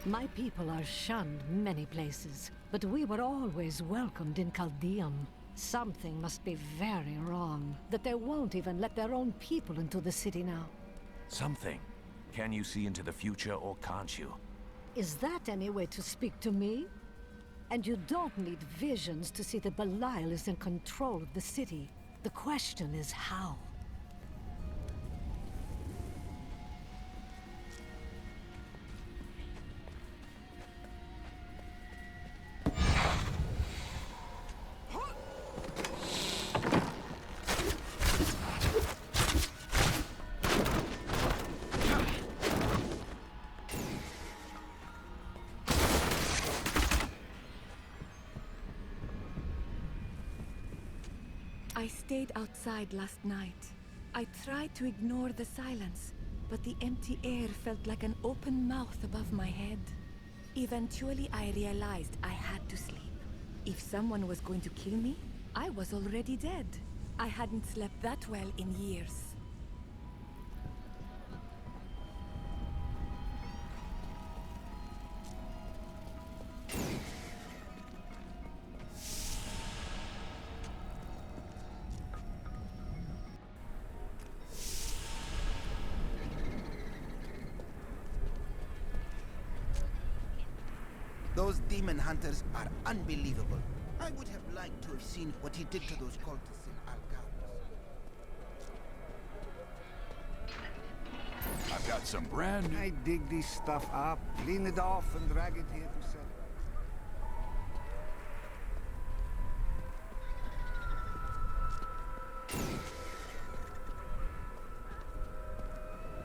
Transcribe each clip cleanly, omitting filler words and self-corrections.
My people are shunned many places, but we were always welcomed in Chaldeum. Something must be very wrong, that they won't even let their own people into the city now. Something? Can you see into the future or can't you? Is that any way to speak to me? And you don't need visions to see that Belial is in control of the city. The question is how? I stayed outside last night. I tried to ignore the silence, but the empty air felt like an open mouth above my head. Eventually, I realized I had to sleep. If someone was going to kill me, I was already dead. I hadn't slept that well in years. Those demon hunters are unbelievable. I would have liked to have seen what he did to those cultists in Algarve. I've got some brand new... I dig this stuff up, clean it off, and drag it here to sell.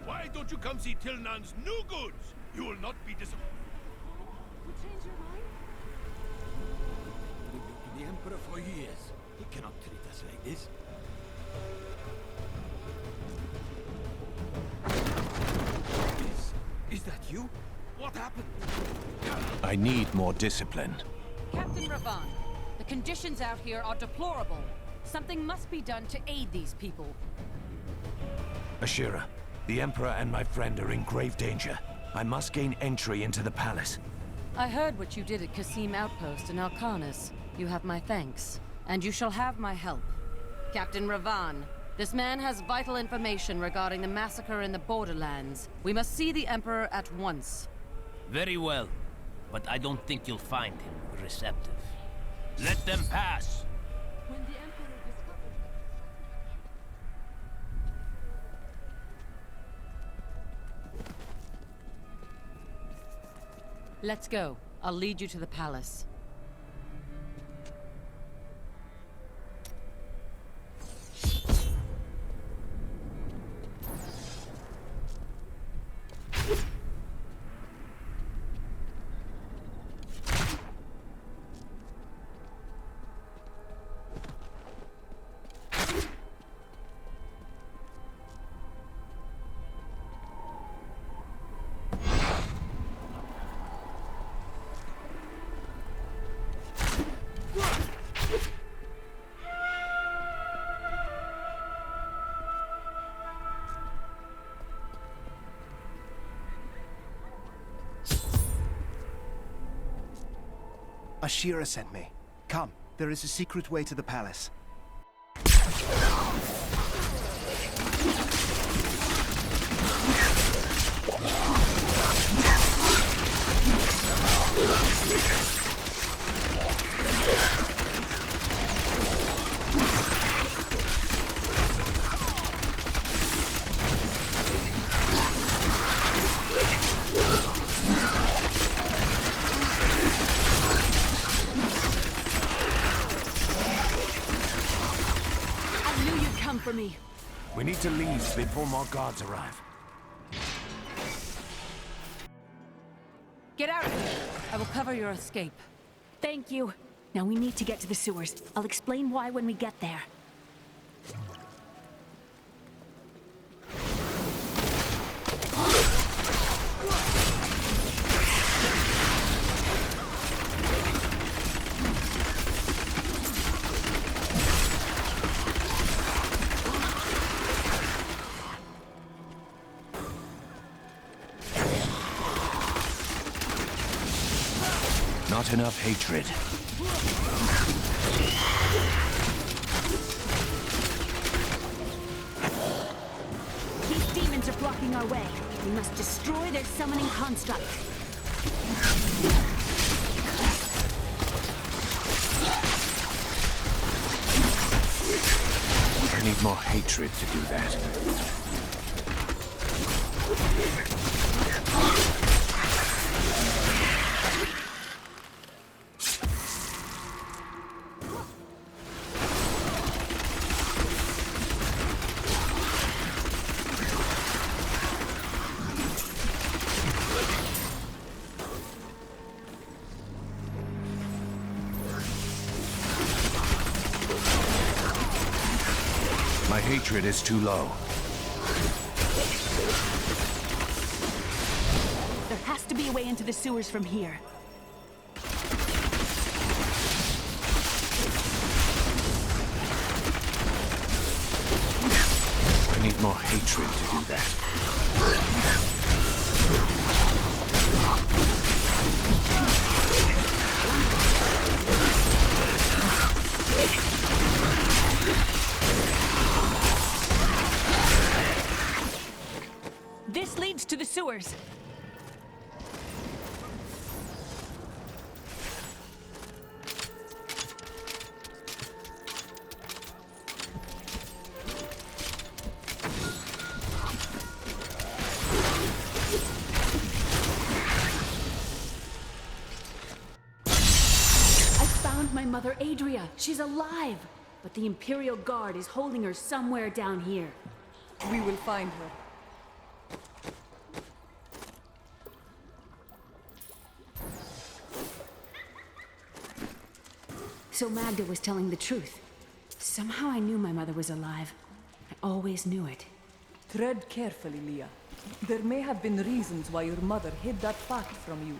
Why don't you come see Tilnan's new goods? You will not be disappointed. You change your mind? We've been to the Emperor for years. He cannot treat us like this. Is that you? What happened? I need more discipline. Captain Ravan, the conditions out here are deplorable. Something must be done to aid these people. Ashira, the Emperor and my friend are in grave danger. I must gain entry into the palace. I heard what you did at Qasim Outpost in Alcarnus. You have my thanks, and you shall have my help. Captain Ravan, this man has vital information regarding the massacre in the borderlands. We must see the Emperor at once. Very well, but I don't think you'll find him receptive. Let them pass! When the Emperor discovered... Let's go. I'll lead you to the palace. Ashira sent me. Come, there is a secret way to the palace. For me. We need to leave before more guards arrive. Get out of here! I will cover your escape. Thank you. Now we need to get to the sewers. I'll explain why when we get there. Not enough hatred. These demons are blocking our way. We must destroy their summoning construct. I need more hatred to do that. My hatred is too low. There has to be a way into the sewers from here. I need more hatred to do that. This leads to the sewers. I found my mother Adria. She's alive. But the Imperial Guard is holding her somewhere down here. We will find her. So Magda was telling the truth. Somehow I knew my mother was alive. I always knew it. Tread carefully, Leah. There may have been reasons why your mother hid that fact from you.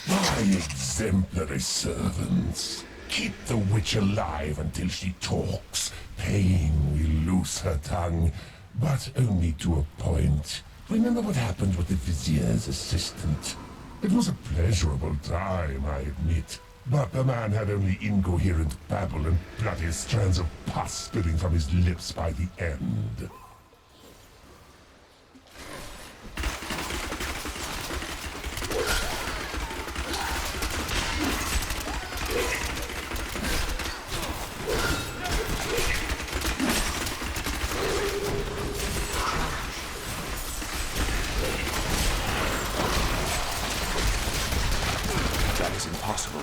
My exemplary servants. Keep the witch alive until she talks. Pain will loose her tongue, but only to a point. Remember what happened with the Vizier's assistant? It was a pleasurable time, I admit. But the man had only incoherent babble and bloody strands of pus spilling from his lips by the end. That is impossible.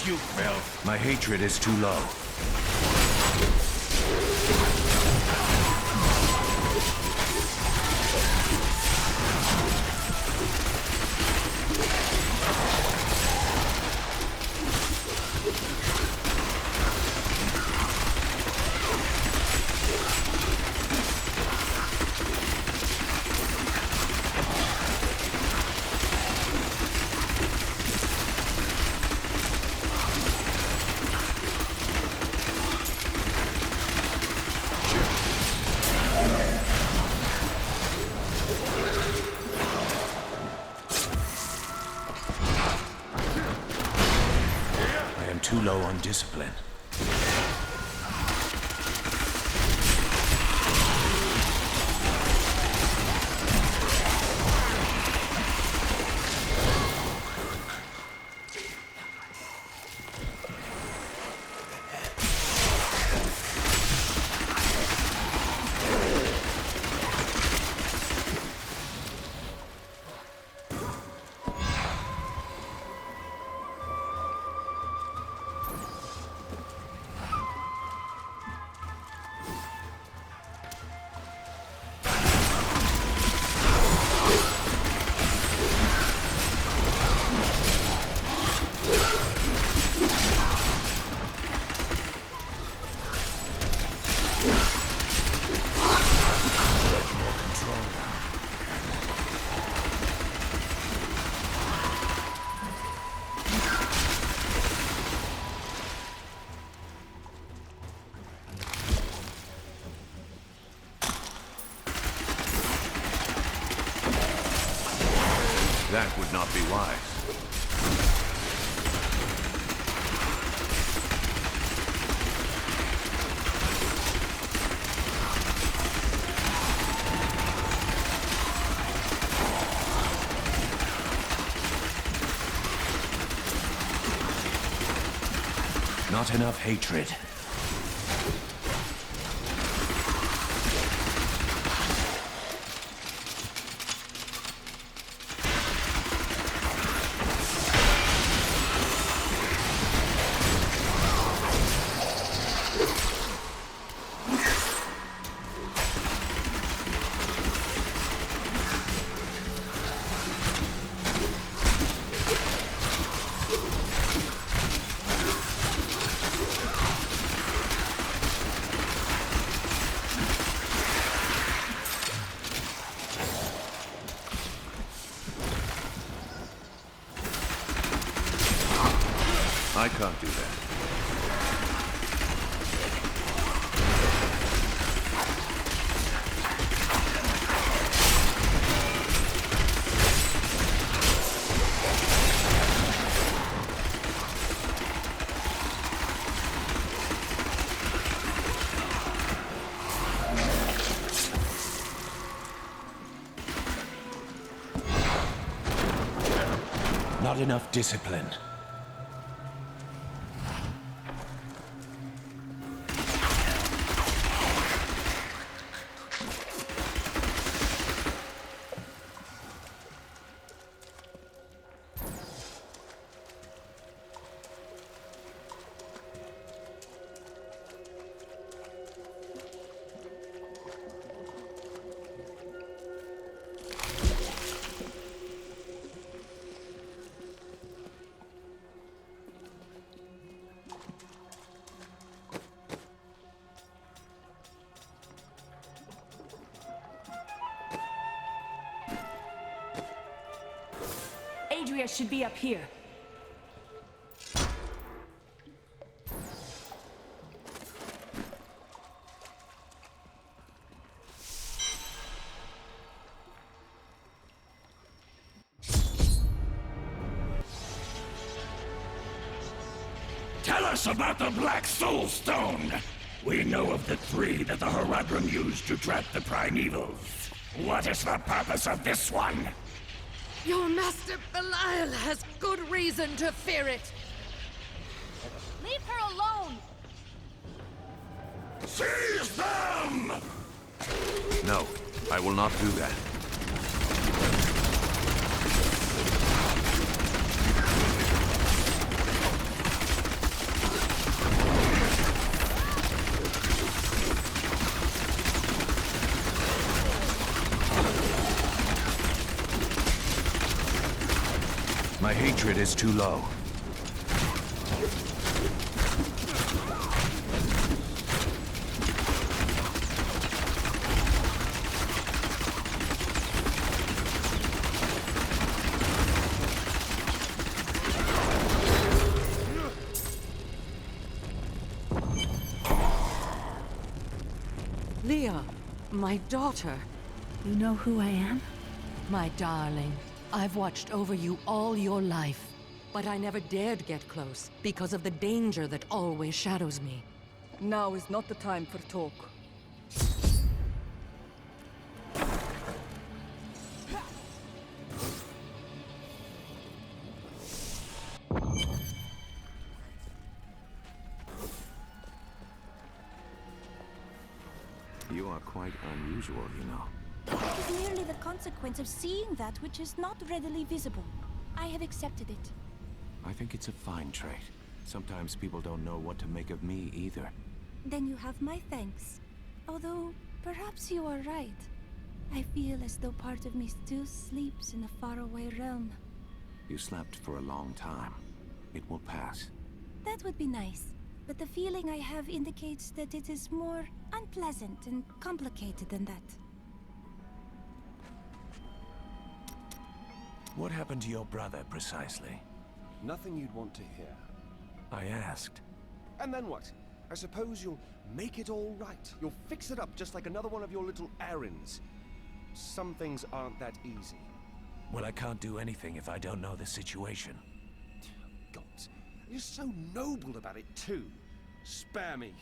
You filth! My hatred is too low. Too low on discipline. Not enough hatred. I can't do that. Not enough discipline. Adria should be up here. Tell us about the Black Soul Stone! We know of the three that the Horadrim used to trap the Primevals. What is the purpose of this one? Your master Belial has good reason to fear it. Leave her alone! Seize them! No, I will not do that. My hatred is too low. Leah, my daughter. You know who I am? My darling, I've watched over you all your life, but I never dared get close because of the danger that always shadows me. Now is not the time for talk. You are quite unusual, you know. It is merely the consequence of seeing that which is not readily visible. I have accepted it. I think it's a fine trait. Sometimes people don't know what to make of me either. Then you have my thanks. Although, perhaps you are right. I feel as though part of me still sleeps in a faraway realm. You slept for a long time. It will pass. That would be nice. But the feeling I have indicates that it is more unpleasant and complicated than that. What happened to your brother, precisely? Nothing you'd want to hear. I asked. And then what? I suppose you'll make it all right. You'll fix it up just like another one of your little errands. Some things aren't that easy. Well, I can't do anything if I don't know the situation. Gods, you're so noble about it too. Spare me.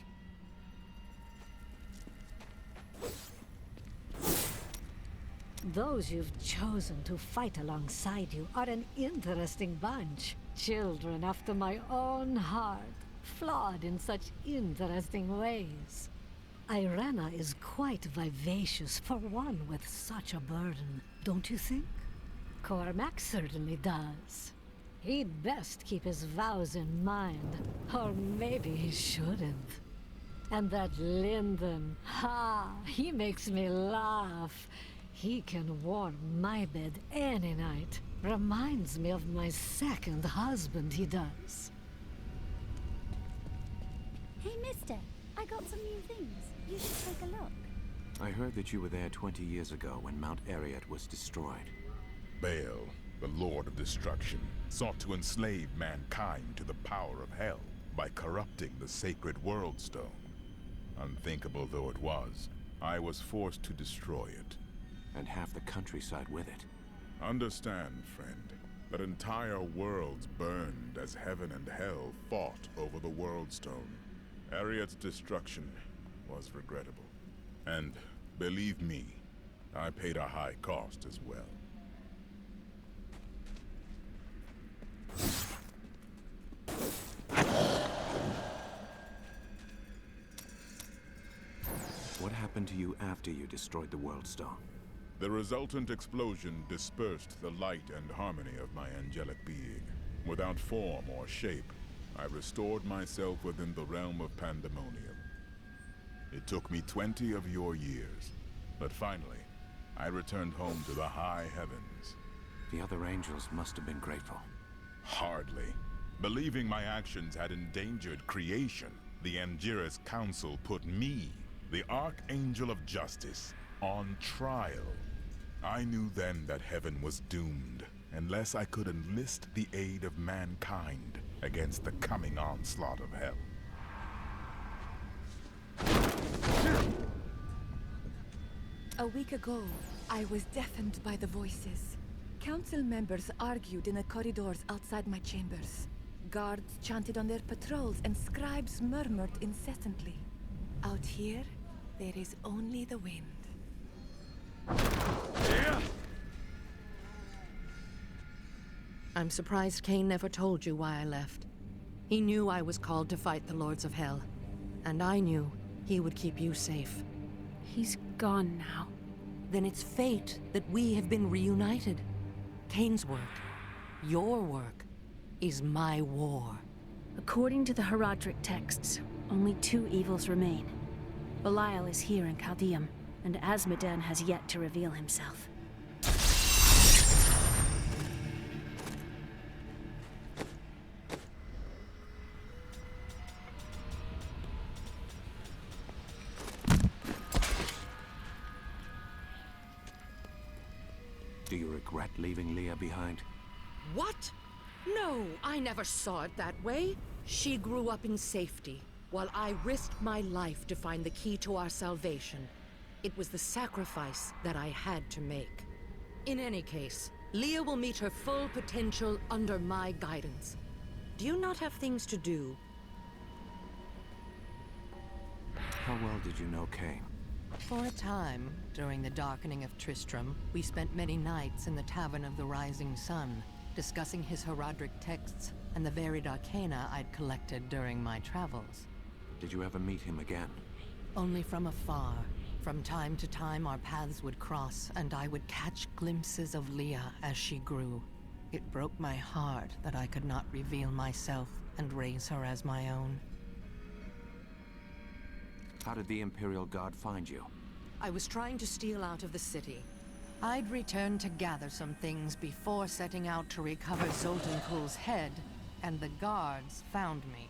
Those you've chosen to fight alongside you are an interesting bunch. Children after my own heart, flawed in such interesting ways. Irena is quite vivacious for one with such a burden, don't you think? Cormac certainly does. He'd best keep his vows in mind, or maybe he shouldn't. And that Lyndon, he makes me laugh. He can warm my bed any night. Reminds me of my second husband, he does. Hey, mister, I got some new things. You should take a look. I heard that you were there 20 years ago when Mount Ariat was destroyed. Baal, the Lord of Destruction, sought to enslave mankind to the power of hell by corrupting the sacred World Stone. Unthinkable though it was, I was forced to destroy it. And half the countryside with it. Understand, friend, that entire worlds burned as heaven and hell fought over the World Stone. Ariat's destruction was regrettable. And, believe me, I paid a high cost as well. What happened to you after you destroyed the World Stone? The resultant explosion dispersed the light and harmony of my angelic being. Without form or shape, I restored myself within the realm of pandemonium. It took me 20 of your years, but finally, I returned home to the high heavens. The other angels must have been grateful. Hardly. Believing my actions had endangered creation, the Angiris Council put me, the Archangel of Justice, on trial. I knew then that heaven was doomed, unless I could enlist the aid of mankind against the coming onslaught of hell. A week ago, I was deafened by the voices. Council members argued in the corridors outside my chambers. Guards chanted on their patrols and scribes murmured incessantly. Out here, there is only the wind. I'm surprised Cain never told you why I left. He knew I was called to fight the Lords of Hell. And I knew he would keep you safe. He's gone now. Then it's fate that we have been reunited. Cain's work, your work, is my war. According to the Heraldric texts, only two evils remain. Belial is here in Chaldeum, and Asmodan has yet to reveal himself. Do you regret leaving Leah behind? What? No, I never saw it that way. She grew up in safety, while I risked my life to find the key to our salvation. It was the sacrifice that I had to make. In any case, Leah will meet her full potential under my guidance. Do you not have things to do? How well did you know Cain? For a time, during the darkening of Tristram, we spent many nights in the Tavern of the Rising Sun, discussing his Heraldric texts and the varied arcana I'd collected during my travels. Did you ever meet him again? Only from afar. From time to time, our paths would cross, and I would catch glimpses of Leah as she grew. It broke my heart that I could not reveal myself and raise her as my own. How did the Imperial Guard find you? I was trying to steal out of the city. I'd returned to gather some things before setting out to recover Zoltankul's head, and the guards found me.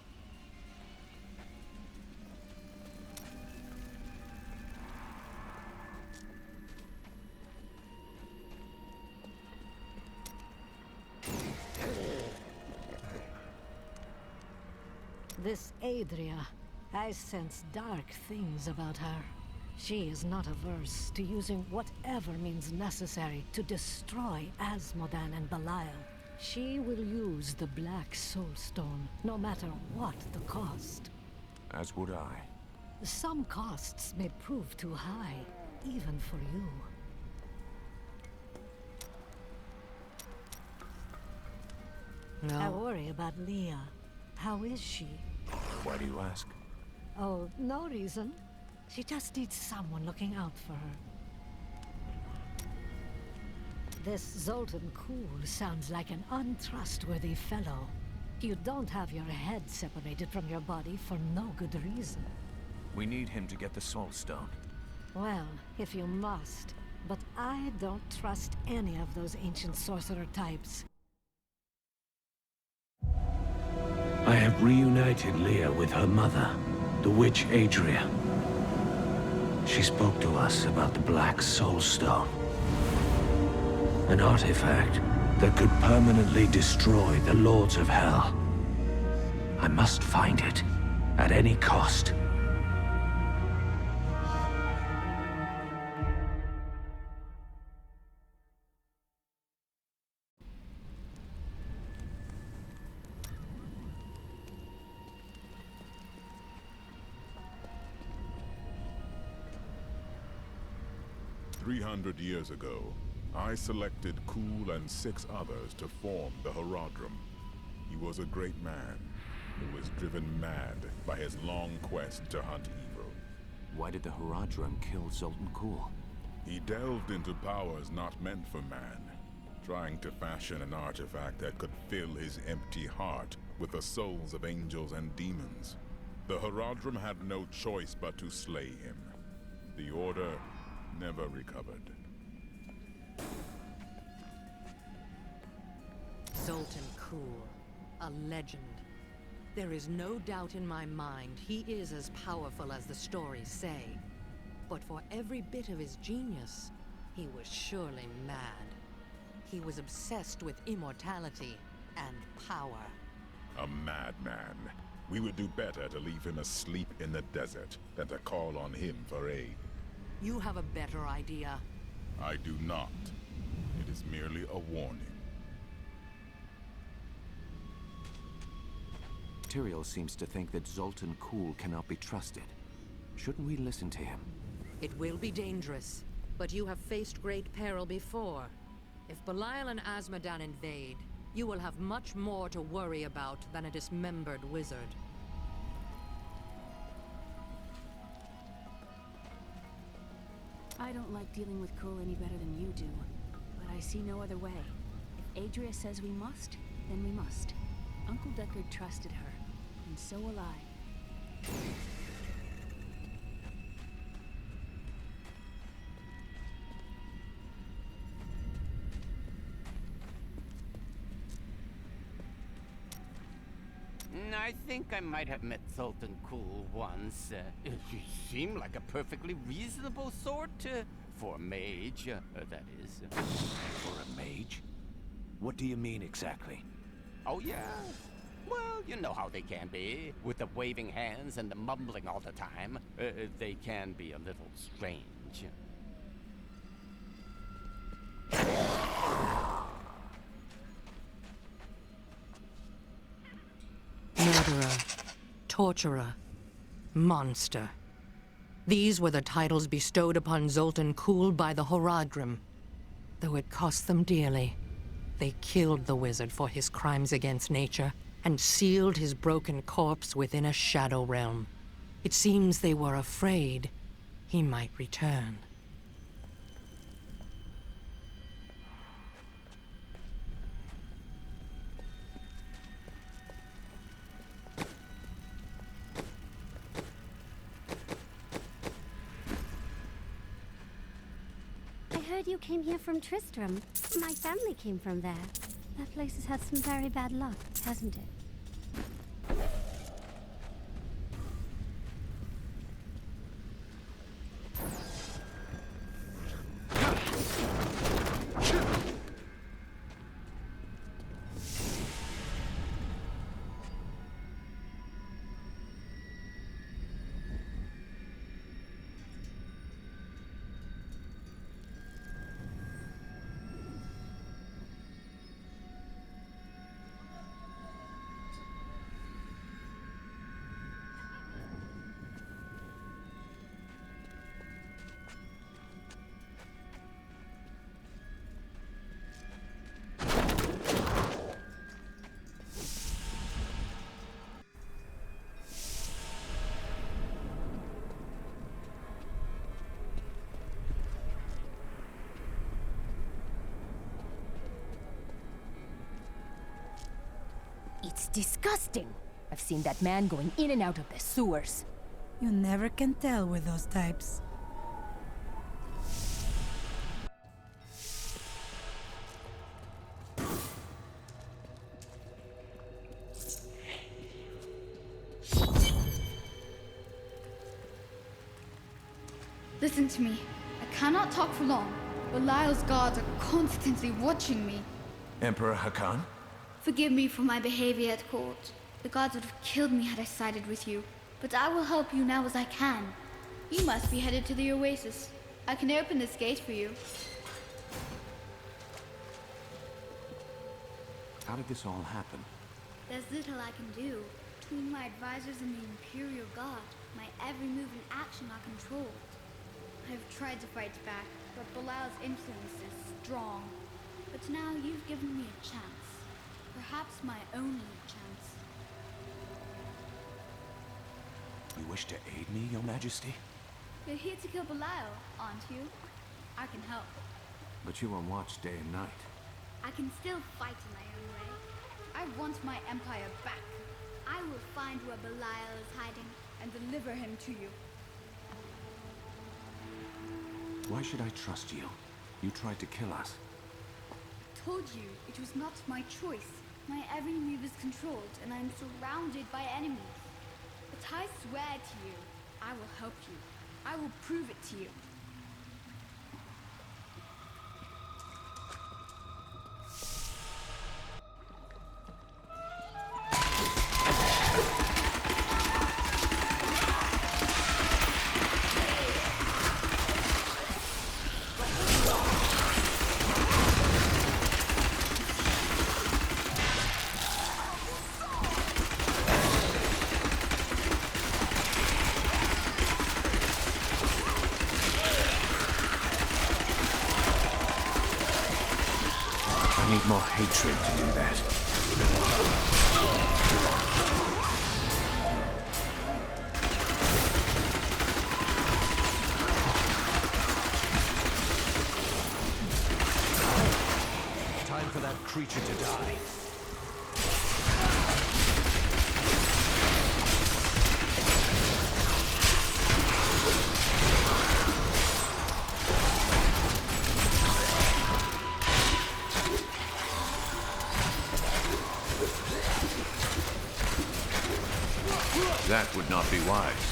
This Adria, I sense dark things about her. She is not averse to using whatever means necessary to destroy Asmodan and Belial. She will use the Black Soulstone, no matter what the cost. As would I. Some costs may prove too high, even for you. No. I worry about Leah. How is she? Why do you ask? Oh, no reason. She just needs someone looking out for her. This Zoltan Kuhl sounds like an untrustworthy fellow. You don't have your head separated from your body for no good reason. We need him to get the Soul Stone. Well, if you must. But I don't trust any of those ancient sorcerer types. I have reunited Leah with her mother, the witch Adria. She spoke to us about the Black Soul Stone. An artifact that could permanently destroy the Lords of Hell. I must find it, at any cost. Years ago, I selected Kuhl and 6 others to form the Horadrim. He was a great man who was driven mad by his long quest to hunt evil. Why did the Horadrim kill Zoltan Kuhl? He delved into powers not meant for man, trying to fashion an artifact that could fill his empty heart with the souls of angels and demons. The Horadrim had no choice but to slay him. The Order never recovered. Zoltan Kuhl, a legend. There is no doubt in my mind he is as powerful as the stories say. But for every bit of his genius, he was surely mad. He was obsessed with immortality and power. A madman. We would do better to leave him asleep in the desert than to call on him for aid. You have a better idea. I do not. It is merely a warning. Tyrael seems to think that Zoltan Kuhl cannot be trusted. Shouldn't we listen to him? It will be dangerous, but you have faced great peril before. If Belial and Asmodan invade, you will have much more to worry about than a dismembered wizard. I don't like dealing with Kuhl any better than you do, but I see no other way. If Adria says we must, then we must. Uncle Deckard trusted her, and so will I. I think I might have met Zoltan Kuhl once. He seemed like a perfectly reasonable sort, for a mage, that is. For a mage? What do you mean exactly? Oh yeah? Well, you know how they can be, with the waving hands and the mumbling all the time. They can be a little strange. Murderer, torturer, monster. These were the titles bestowed upon Zoltan Kuhl by the Horadrim. Though it cost them dearly, they killed the wizard for his crimes against nature and sealed his broken corpse within a shadow realm. It seems they were afraid he might return. I heard you came here from Tristram. My family came from there. That place has had some very bad luck, hasn't it? disgusting. I've seen that man going in and out of the sewers. You never can tell with those types. Listen to me. I cannot talk for long. Belial's guards are constantly watching me. Emperor Hakan? Forgive me for my behavior at court. The gods would have killed me had I sided with you. But I will help you now as I can. You must be headed to the oasis. I can open this gate for you. How did this all happen? There's little I can do. Between my advisors and the Imperial Guard, my every move and action are controlled. I've tried to fight back, but Belial's influence is strong. But now you've given me a chance. Perhaps my only chance. You wish to aid me, Your Majesty? You're here to kill Belial, aren't you? I can help. But you on watch day and night. I can still fight in my own way. I want my empire back. I will find where Belial is hiding and deliver him to you. Why should I trust you? You tried to kill us. I told you it was not my choice. My every move is controlled, and I'm surrounded by enemies. But I swear to you, I will help you. I will prove it to you. I need more hatred to do that. Time for that creature to die. That would not be wise.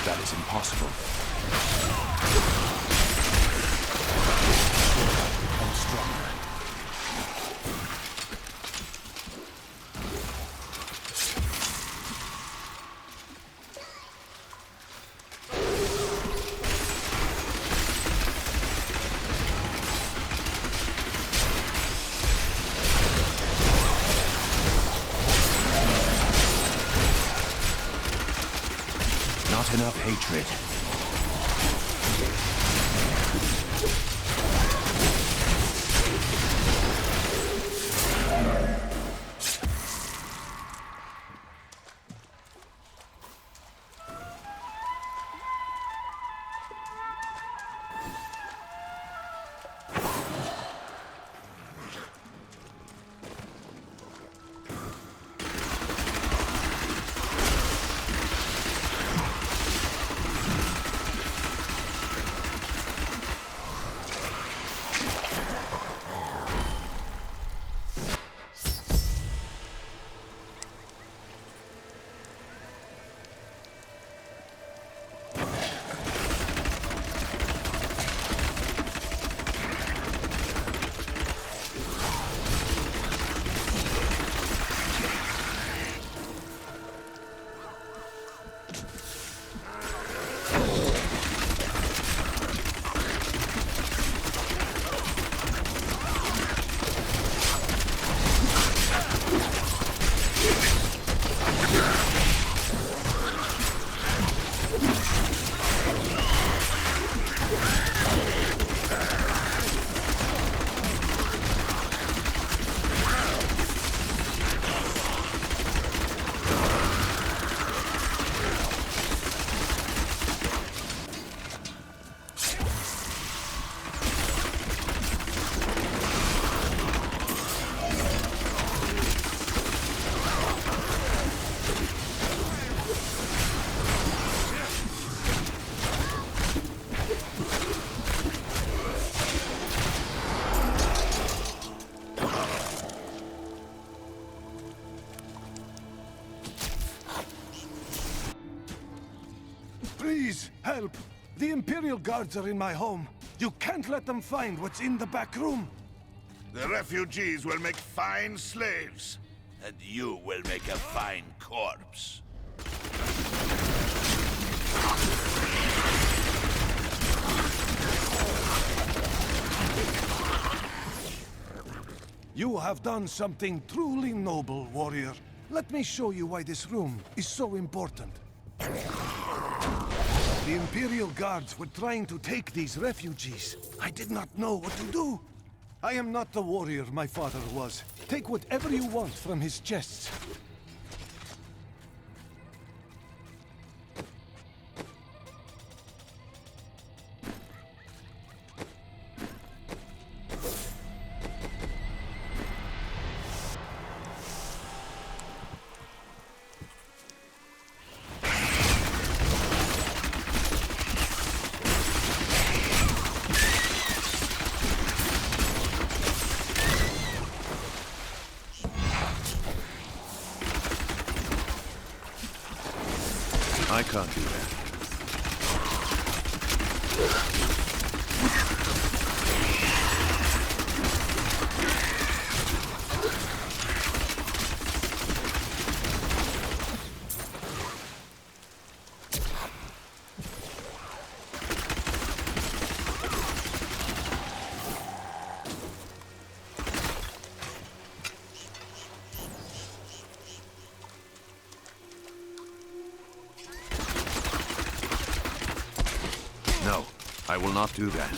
That is impossible. Become stronger. Not enough hatred. Please, help! The Imperial Guards are in my home. You can't let them find what's in the back room. The refugees will make fine slaves, and you will make a fine corpse. You have done something truly noble, warrior. Let me show you why this room is so important. The Imperial Guards were trying to take these refugees. I did not know what to do. I am not the warrior my father was. Take whatever you want from his chests. I can't do that. No, I will not do that.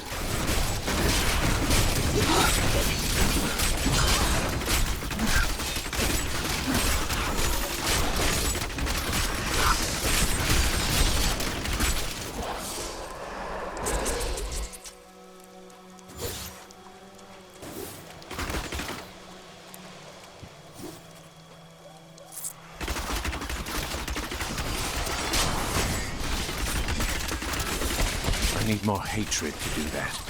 I need more hatred to do that.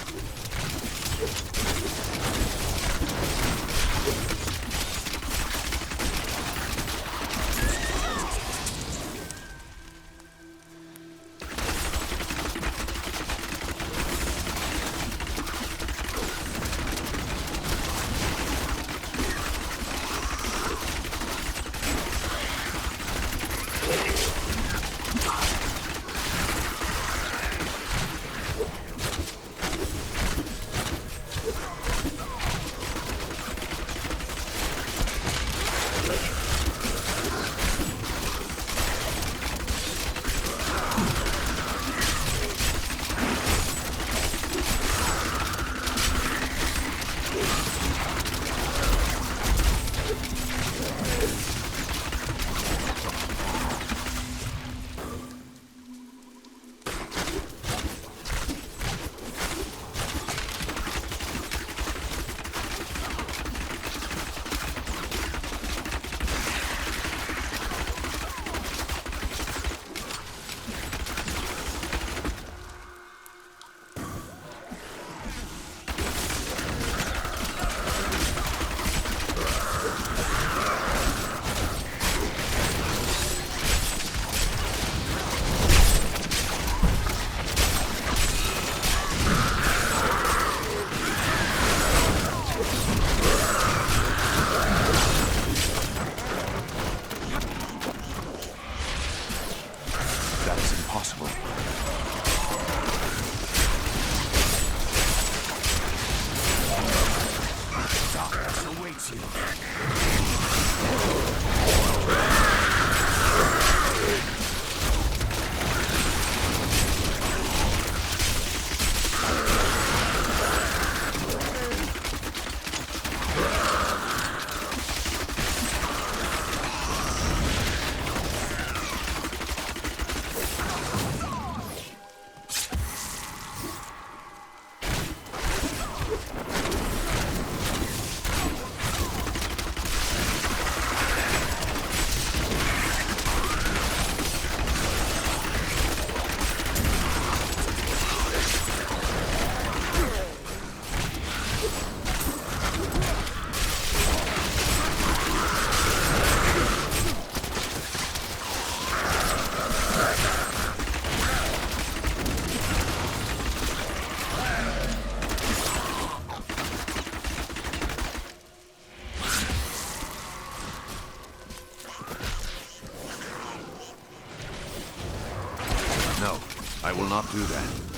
No, I will not do that.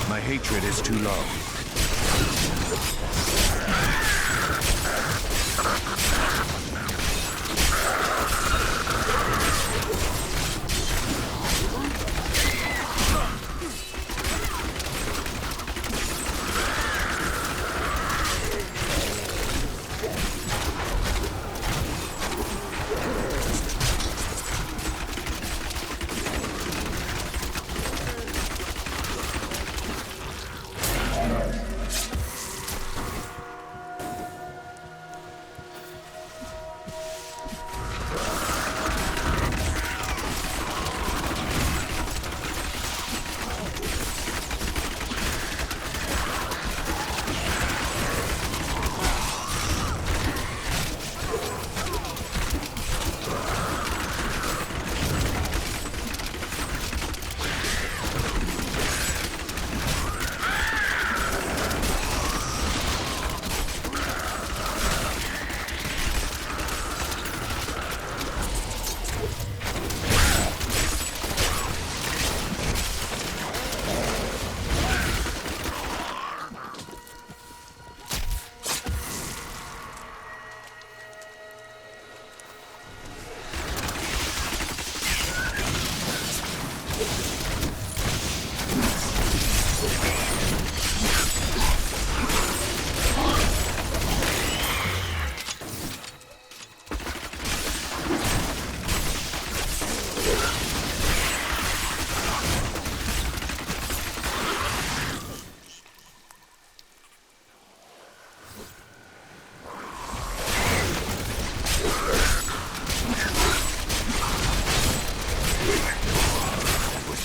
My hatred is too low.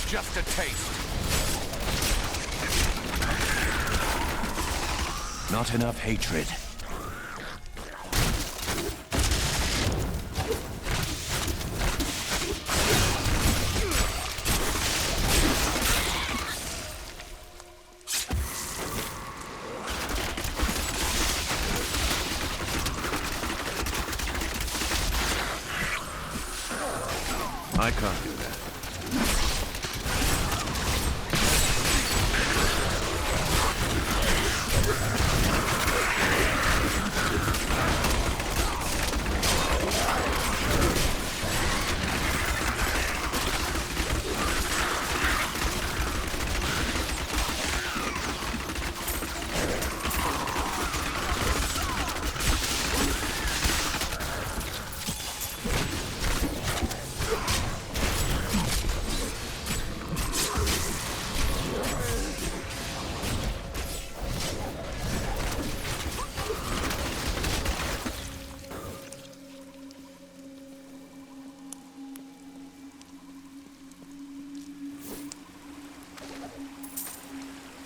Just a taste. Not enough hatred. I can't do that.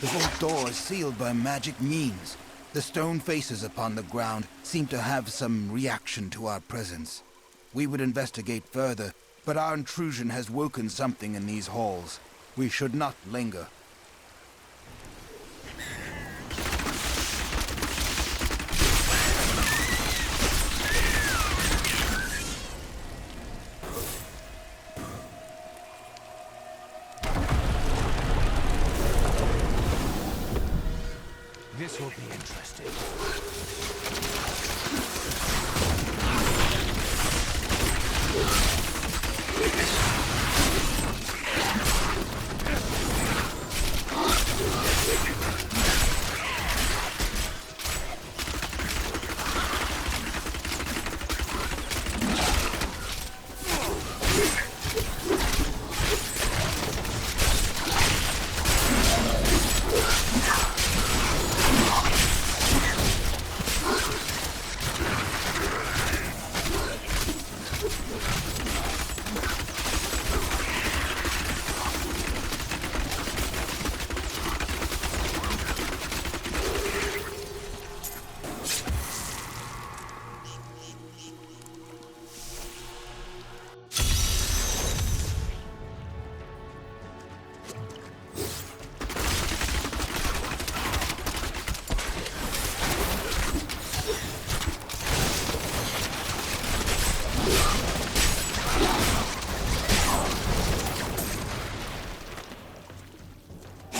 The vault door is sealed by magic means. The stone faces upon the ground seem to have some reaction to our presence. We would investigate further, but our intrusion has woken something in these halls. We should not linger. This will be interesting.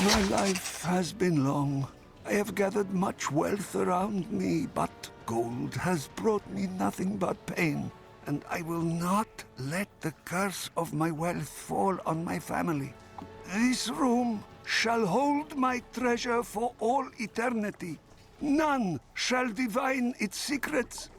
My life has been long. I have gathered much wealth around me, but gold has brought me nothing but pain. And I will not let the curse of my wealth fall on my family. This room shall hold my treasure for all eternity. None shall divine its secrets.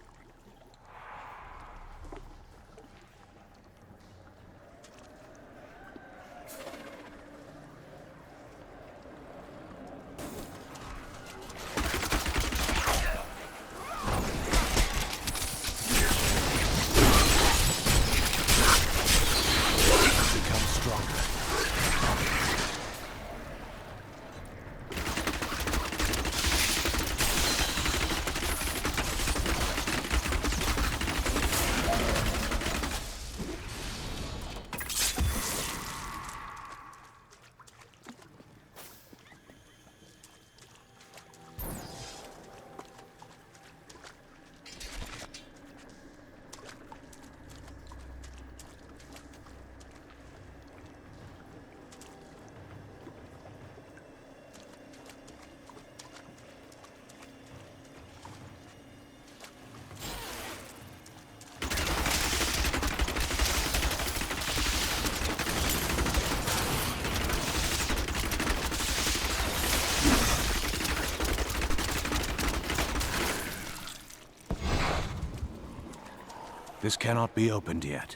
This cannot be opened yet.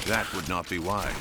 That would not be wise.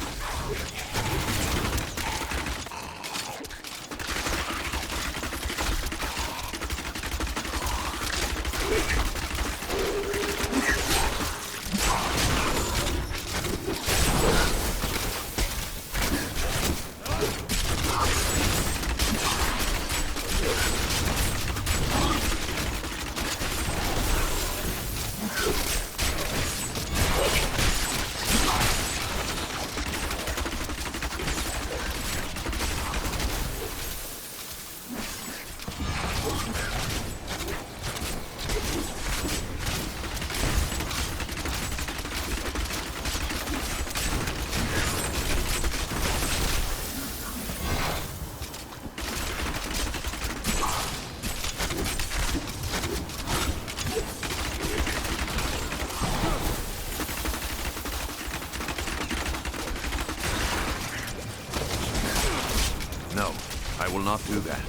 No, I will not do that.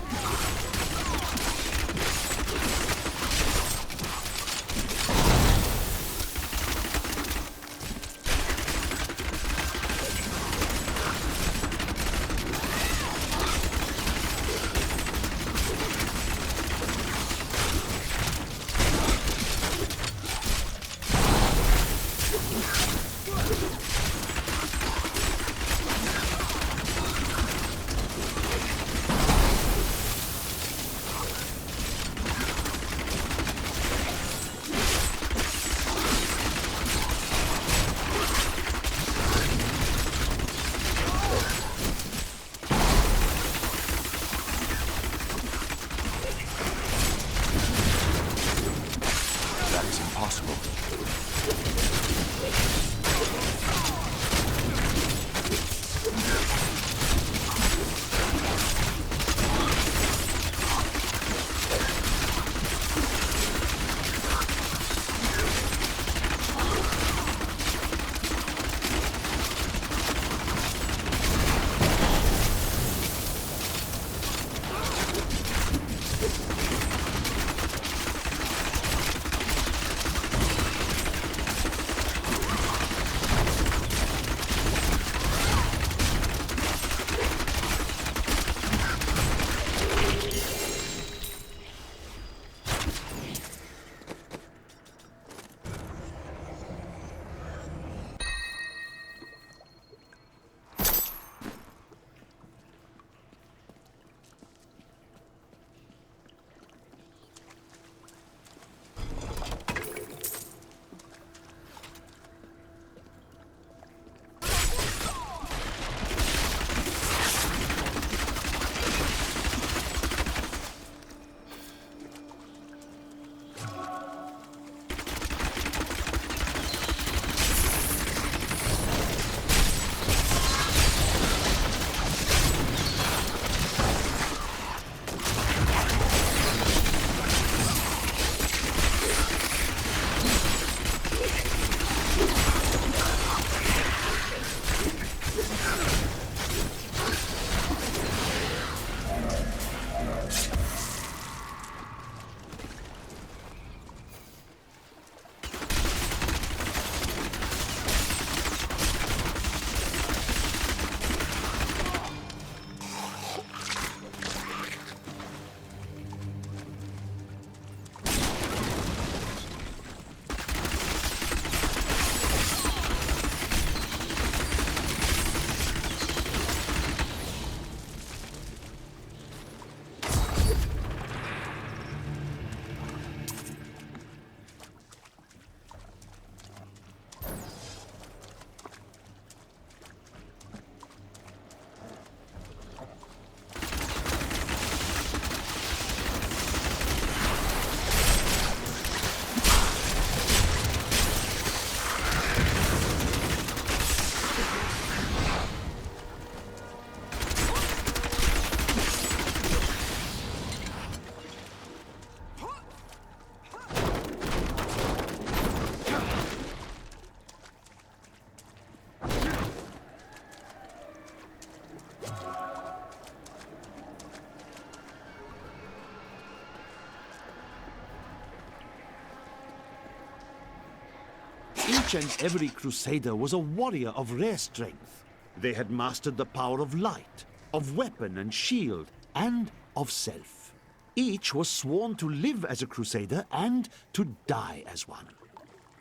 Each and every crusader was a warrior of rare strength. They had mastered the power of light, of weapon and shield, and of self. Each was sworn to live as a crusader and to die as one.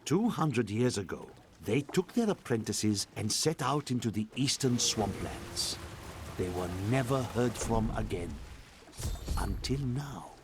200 years ago, they took their apprentices and set out into the eastern swamplands. They were never heard from again. Until now.